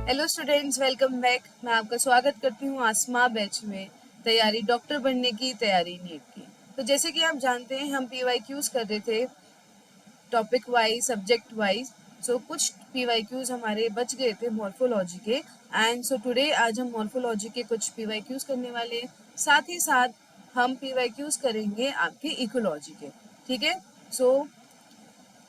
Hello students, welcome back. मैं आपका स्वागत करती हूँ आसमा बैच में। तैयारी डॉक्टर बनने की तैयारी नीट की। तो जैसे कि आप जानते हैं, हम PYQs कर रहे थे टॉपिक वाइज, सब्जेक्ट वाइज। सो कुछ PYQs हमारे बच गए थे मॉर्फोलॉजी के। एंड सो टुडे आज हम मॉर्फोलॉजी के कुछ PYQs करने वाले हैं। साथ ही साथ हम PYQs करेंगे आपके इकोलॉजी के। ठीक है, so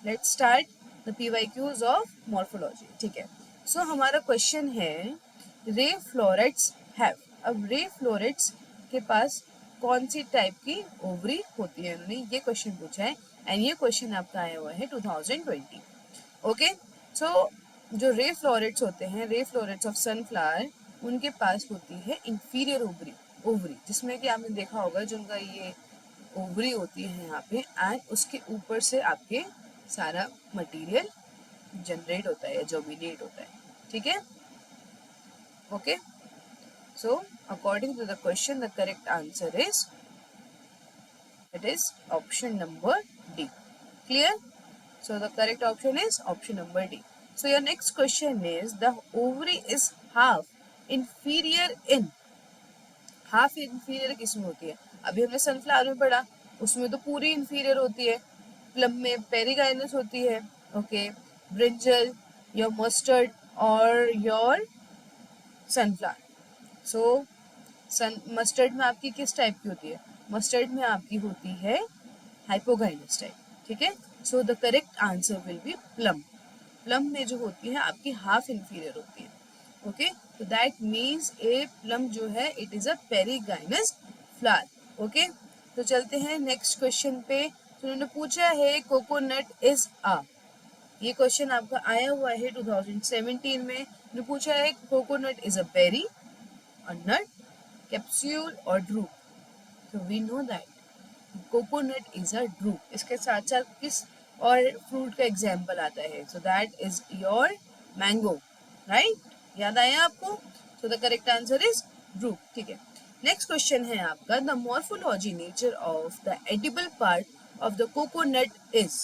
let's start the PYQs of morphology. ठीक है, सो हमारा क्वेश्चन है रे फ्लोरेट्स हैव। अब रे फ्लोरेट्स के पास कौन सी टाइप की ओवरी होती है, उन्होंने ये क्वेश्चन पूछा है। एंड ये क्वेश्चन आपका आया हुआ है 2020। ओके, सो जो रे फ्लोरेट्स होते हैं, रे फ्लोरेट्स ऑफ सनफ्लावर, उनके पास होती है इंफीरियर ओवरी। ओवरी जिसमें कि आपने देखा होगा, जो उनका ये ओवरी होती है यहाँ पे, एंड उसके ऊपर से आपके सारा मटेरियल जनरेट होता है, जर्मिनेट होता है। ठीक है, okay. So according to the question the correct answer is it is option number D. Clear? So the correct option is option number D. So your next question is the ovary is half inferior in। Half inferior किसमें होती है? अभी हमने sunflower में पढ़ा, उसमें तो पूरी इंफीरियर होती है। प्लम में पेरिगाइनस होती है। ओके, ब्रिंजल, योर मस्टर्ड और your sunflower. So sun mustard में आपकी किस टाइप की होती है? मस्टर्ड में आपकी होती है हाइपोगाइनस टाइप। ठीक है, सो the correct answer will B plum. Plum में जो होती है आपकी हाफ इंफीरियर होती है। ओके, तो दैट मीन्स ए प्लम जो है it is a perigynous flower. Okay, तो चलते हैं नेक्स्ट क्वेश्चन पे। तो उन्होंने पूछा है कोकोनट इज अ। ये क्वेश्चन आपका आया हुआ है 2017 में। उन्होंने पूछा है coconut is a berry, a nut, capsule और ड्रूप। तो we know that coconut is a drupe. इसके साथ साथ किस और फ्रूट का एग्जाम्पल आता है? So that is your mango, right? याद आया आपको? सो the correct answer is drupe. ठीक है, नेक्स्ट क्वेश्चन है आपका the morphology nature of the edible part of the coconut is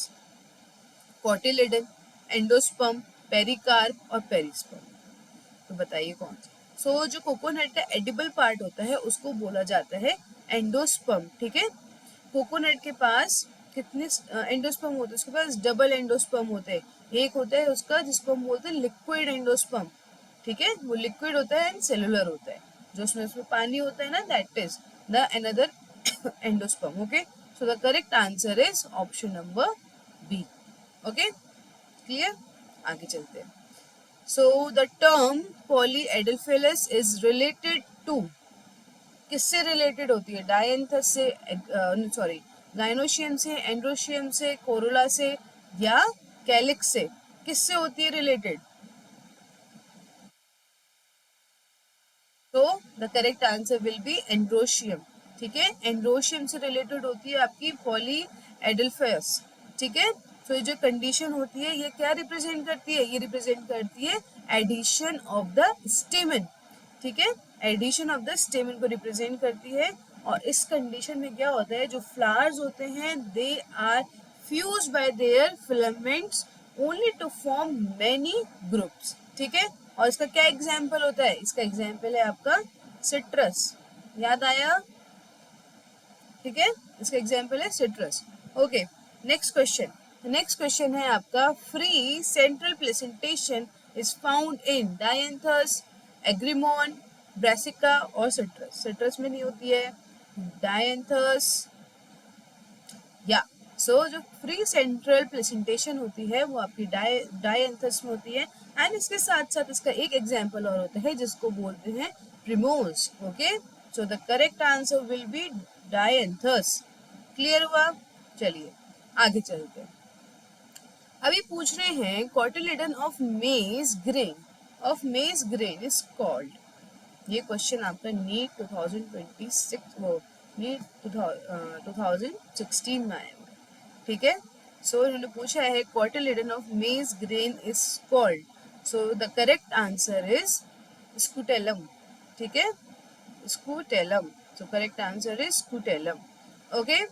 cotyledon, endosperm, pericarp और पेरिस्पर्म। तो बताइए कौन सा? जो कोकोनट का एडिबल पार्ट होता है उसको बोला जाता है एंडोस्पर्म। ठीक है, कोकोनट के पास कितने एंडोस्पर्म होते हैं? उसके पास डबल एंडोस्पर्म होते हैं। एक होता है उसका जिसको हम बोलते हैं लिक्विड एंडोस्पर्म। ठीक है, वो लिक्विड होता है एंड सेलुलर होता है। जो उसमें पानी होता है ना, that is the another endosperm. Okay, so the correct answer is option number B. Okay, clear? आगे चलते हैं। So the term polyadelphilus is related to, किससे रिलेटेड होती है? डायंथस से, सॉरी, गाइनोशियम से, एंड्रोशियम से, कोरोला से या कैलिक्स से? किससे होती है रिलेटेड? तो the correct answer will B androecium. ठीक है, एंड्रोशियम से रिलेटेड होती है आपकी पॉलीएडेल्फियस। ठीक है, तो ये जो कंडीशन होती है ये क्या रिप्रेजेंट करती है? ये रिप्रेजेंट करती है एडिशन ऑफ द स्टेमन। ठीक है, एडिशन ऑफ द स्टेमन को रिप्रेजेंट करती है। और इस कंडीशन में क्या होता है, जो फ्लावर्स होते हैं they are fused by their filaments only to form many groups. ठीक है, और इसका क्या एग्जाम्पल होता है? इसका एग्जाम्पल है आपका सिट्रस। याद आया? ठीक है, इसका एग्जाम्पल है Citrus. Okay, next question. Next question है आपका free central placentation is found in Dianthus, एग्रीमोन, ब्रासिका और सिट्रस। सिट्रस में नहीं होती है, डायंथस या जो फ्री सेंट्रल प्लेसेंटेशन होती है वो आपकी डायंथस में होती है। एंड इसके साथ साथ इसका एक एग्जाम्पल और होता है जिसको बोलते हैं प्रिमोस। Okay, so the correct answer will be Dianthus. Clear हुआ? चलिए आगे चलते हैं। अभी पूछ रहे हैं cotyledon of maize grain, is called. ये क्वेश्चन आपका नीट 2026 वो नीट 2016 में आया हुआ है। ठीक है, इन्होंने पूछा है cotyledon of maize grain is called. The correct answer is scutellum. ठीक है, scutellum. Correct answer is scutellum. Okay,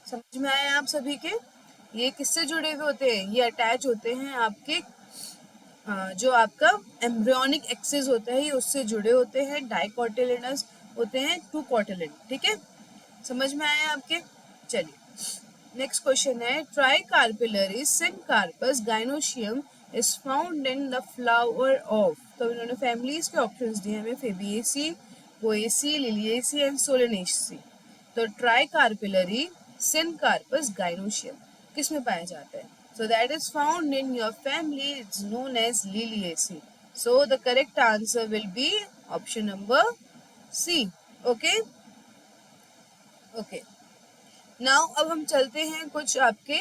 समझ में आया आप सभी के? ये किससे जुड़े हुए होते हैं? ये अटैच होते हैं आपके जो आपका एम्ब्रियोनिक एक्सिस होता है ये उससे जुड़े होते हैं, डाइकोटिलेडनस होते हैं, टू कोटिलेडन। ठीक है, समझ में आया आपके? चलिए नेक्स्ट क्वेश्चन है, tricarpellary syncarpous gynoecium is found in the flower of. तो इन्होंने फैमिलीज के ऑप्शंस दिए हमें, Fabaceae, Poaceae, Liliaceae and Solanaceae. तो ट्राई कार्पिलरी सिनकार्पस गाइनोशियम किस में पाया जाता है? So that is found in your family. It's known as Liliaceae. So the correct answer will be option number C. Okay. Okay. Now अब हम चलते हैं कुछ आपके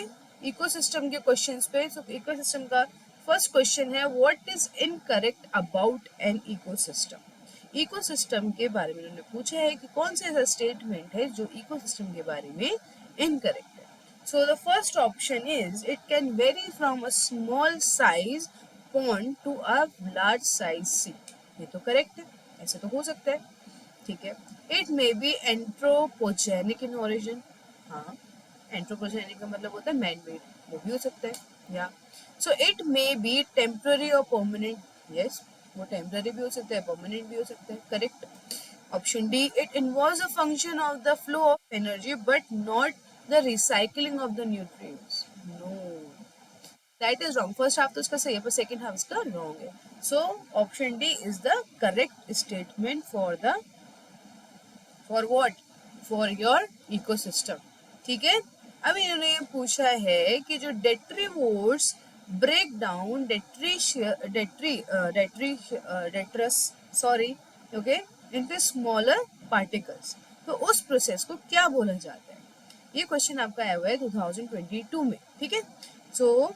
इकोसिस्टम के क्वेश्चंस पे। So इकोसिस्टम का फर्स्ट क्वेश्चन है, what is incorrect about an ecosystem. Ecosystem के बारे में उन्होंने पूछा है कि कौन सा ऐसा स्टेटमेंट है जो इकोसिस्टम के बारे में इनकरेक्ट है। So the first option is it can vary from a small size pond to a large size sea. ये तो करेक्ट है, ऐसे तो हो सकता है। ठीक है, it may B anthropogenic in origin. हाँ, एंथ्रोपोजेनिक का मतलब होता है मैन मेड, वो भी हो सकता है। या so it may be temporary और परमानेंट। यस, वो टेम्पररी भी हो सकता है, परमानेंट भी हो सकता है। Correct. Option D, it involves a function of the flow of energy but not the recycling of the nutrients. No, that is wrong. First half तो इसका सही है पर सेकंड हाफ इसका रॉन्ग है। सो option D is the correct statement for what, for your ecosystem. ठीक है, अब इन्होंने ये पूछा है कि जो detritivores break down detritus sorry okay into smaller particles, तो उस प्रोसेस को क्या बोला जाता है? ये क्वेश्चन आपका आया हुआ है 2022 में। ठीक है, सो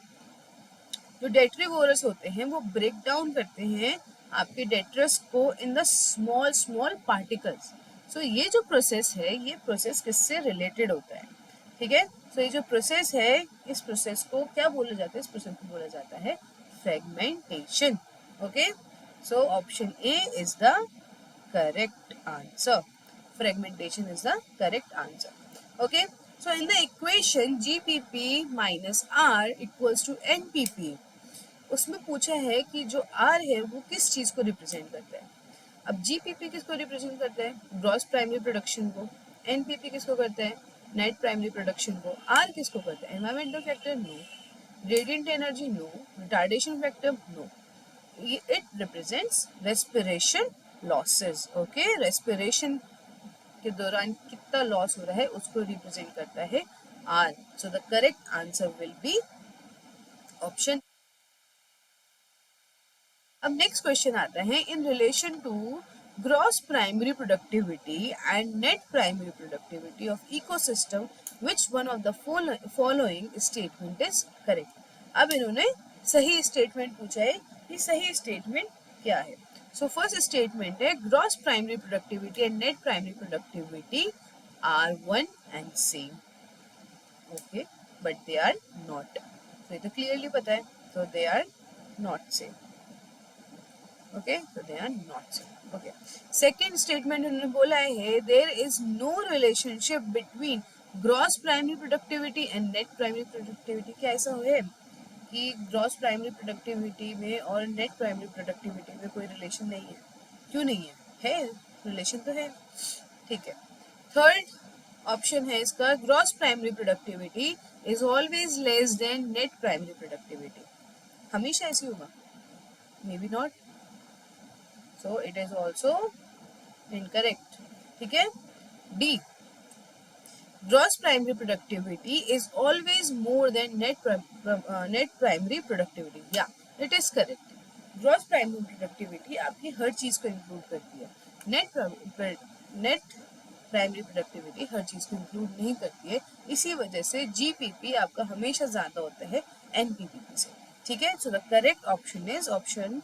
जो डेट्रीवोरस होते हैं वो ब्रेक डाउन करते हैं आपके डेट्रस को in the small small particles. सो ये जो प्रोसेस है, ये प्रोसेस किससे रिलेटेड होता है? ठीक है, सो ये जो प्रोसेस है, इस प्रोसेस को क्या बोला जाता है? इस प्रोसेस को बोला जाता है fragmentation. Okay, so option A is the correct answer. Fragmentation is the correct answer. Okay. So in the equation GPP minus R equals to NPP, उसमें पूछा है कि जो R है वो किस चीज को रिप्रेजेंट करता है। अब GPP किसको रिप्रेजेंट करता है? ग्रॉस प्राइमरी प्रोडक्शन को। NPP किसको करता है? नेट प्राइमरी प्रोडक्शन को। R किसको करता है? Environmental factor? No. Radiant energy? No. Retardation factor? No. It represents respiration losses. Okay, respiration के दौरान कितना लॉस हो रहा है उसको रिप्रेजेंट करता है R. So the correct answer will be option. अब नेक्स्ट क्वेश्चन आता है, in relation to gross primary productivity and net primary productivity of ecosystem which one of the following statement is correct. अब इन्होंने सही statement पूछा है, ये सही स्टेटमेंट क्या है? सो फर्स्ट स्टेटमेंट है, gross primary productivity and net primary productivity are one and same. Okay, but they are not. तो ये तो क्लियरली पता है, तो they are not same. Okay, so they are not same. Okay, second statement उन्होंने बोला है, there is no relationship between gross primary productivity and net primary productivity। क्या ऐसा है कि gross primary productivity में और net primary productivity में कोई relation नहीं है? क्यों नहीं है? है, relation तो है। ठीक है, थर्ड ऑप्शन है इसका, gross primary productivity is always less than net primary productivity। हमेशा ऐसी होगा? Maybe not. So it is also incorrect. ठीक है, D, gross primary productivity is always more than net primary productivity। Yeah, it is correct. Gross primary productivity आपकी हर चीज को include करती है, नेट प्राइमरी प्रोडक्टिविटी हर चीज को इंक्लूड नहीं करती है। इसी वजह से जीपीपी आपका हमेशा ज्यादा होता है एनपीपी से। ठीक है, सो the correct option is option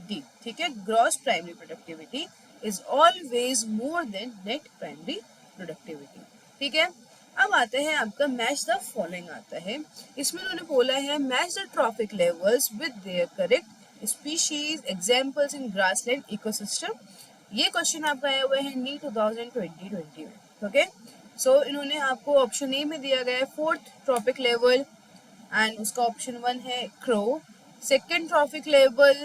D. ठीक है, gross primary productivity is always more than net primary productivity. ठीक है, अब आते हैं आपका मैच द फॉलोइंग आता है। इसमें उन्होंने बोला है, match the trophic levels with their correct species examples in grassland ecosystem. ये क्वेश्चन आपका आया हुआ है नीट 2020 में। ओके, सो इन्होंने आपको ऑप्शन ए में दिया गया है फोर्थ ट्रॉपिक लेवल एंड उसका ऑप्शन 1 है crow, second trophic level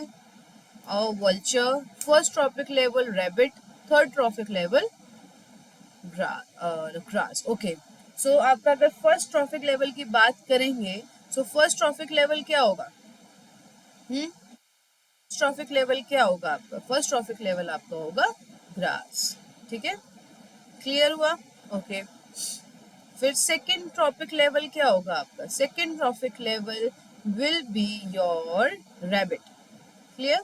vulture, first trophic level rabbit, third trophic level grass. Okay, so आपका अगर फर्स्ट ट्रॉफिक लेवल की बात करेंगे, सो फर्स्ट ट्रॉफिक लेवल क्या होगा? ट्रॉफिक लेवल क्या होगा आपका? फर्स्ट ट्रॉफिक लेवल आपका होगा ग्रास. ठीक है, क्लियर हुआ? ओके, फिर सेकेंड ट्रॉपिक लेवल क्या होगा आपका? Second trophic level will be your rabbit. Clear?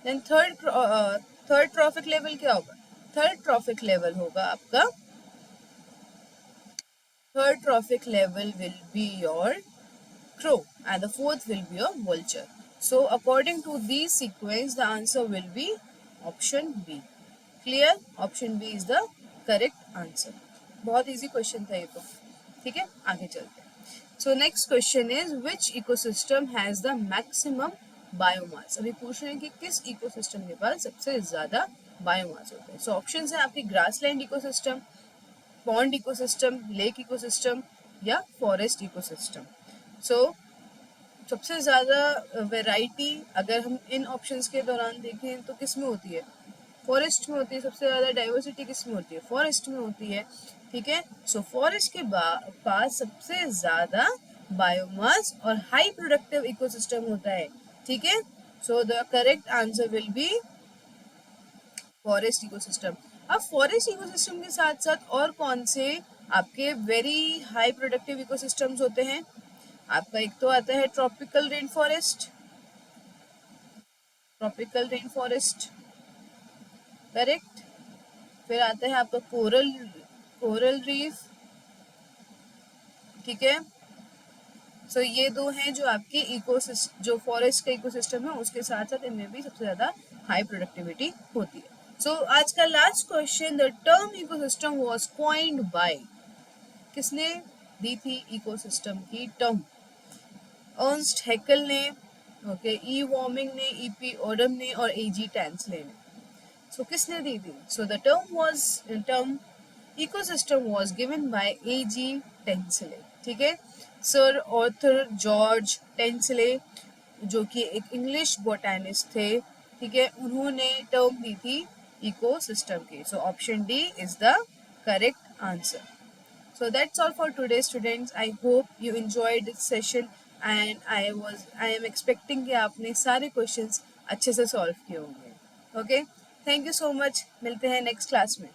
Then third trophic level क्या होगा? थर्ड ट्रॉपिक लेवल होगा आपका, third trophic level will be your crow and the fourth will be your vulture. So according to these sequence the answer will be option B. Clear? Option B is the correct answer. बहुत easy question था ये तो. ठीक है, आगे चलते हैं. So next question is which ecosystem has the maximum biomass? अभी पूछ रहे हैं कि किस ecosystem के पास सबसे ज़्यादा biomass होता है. So options है आपकी grassland ecosystem, pond ecosystem, lake ecosystem या फॉरेस्ट इकोसिस्टम. सो सबसे ज़्यादा वैरायटी अगर हम इन ऑप्शंस के दौरान देखें तो किस में होती है? फॉरेस्ट में होती है. सबसे ज़्यादा डाइवर्सिटी किस में होती है? फॉरेस्ट में होती है. ठीक है, सो फॉरेस्ट के पास सबसे ज़्यादा बायोमास और हाई प्रोडक्टिव इकोसिस्टम होता है. ठीक है, सो the correct answer will B forest ecosystem. अब फॉरेस्ट इकोसिस्टम के साथ साथ और कौन से आपके वेरी हाई प्रोडक्टिव इकोसिस्टम्स होते हैं? आपका एक तो आता है tropical rain forest, tropical rain forest, correct. फिर आता है आपका कोरल कोरल रीफ. ठीक है, सो ये दो हैं जो आपके इकोसिस्टम, जो फॉरेस्ट का इकोसिस्टम है उसके साथ साथ इनमें भी सबसे ज़्यादा हाई प्रोडक्टिविटी होती है. सो आज का last question, the term ecosystem was coined bye, किसने दी थी इकोसिस्टम की टर्म? अर्नस्ट हैकेल ने, ओके, ई वॉर्मिंग ने, ई पी ओडम ने और ए जी टेंसले ने. सो किसने दी थी? So the term ecosystem was given by A G Tansley. ठीक है, सर ऑर्थर जॉर्ज टेंसले जो कि एक इंग्लिश बोटैनिस्ट थे. ठीक है, उन्होंने टर्म दी थी इकोसिस्टम की. सो option D is the correct answer. So that's all for today, students. I hope you enjoyed this session and I am expecting कि आपने सारे questions अच्छे से solve किए होंगे. Okay? Thank you so much. मिलते हैं next class में.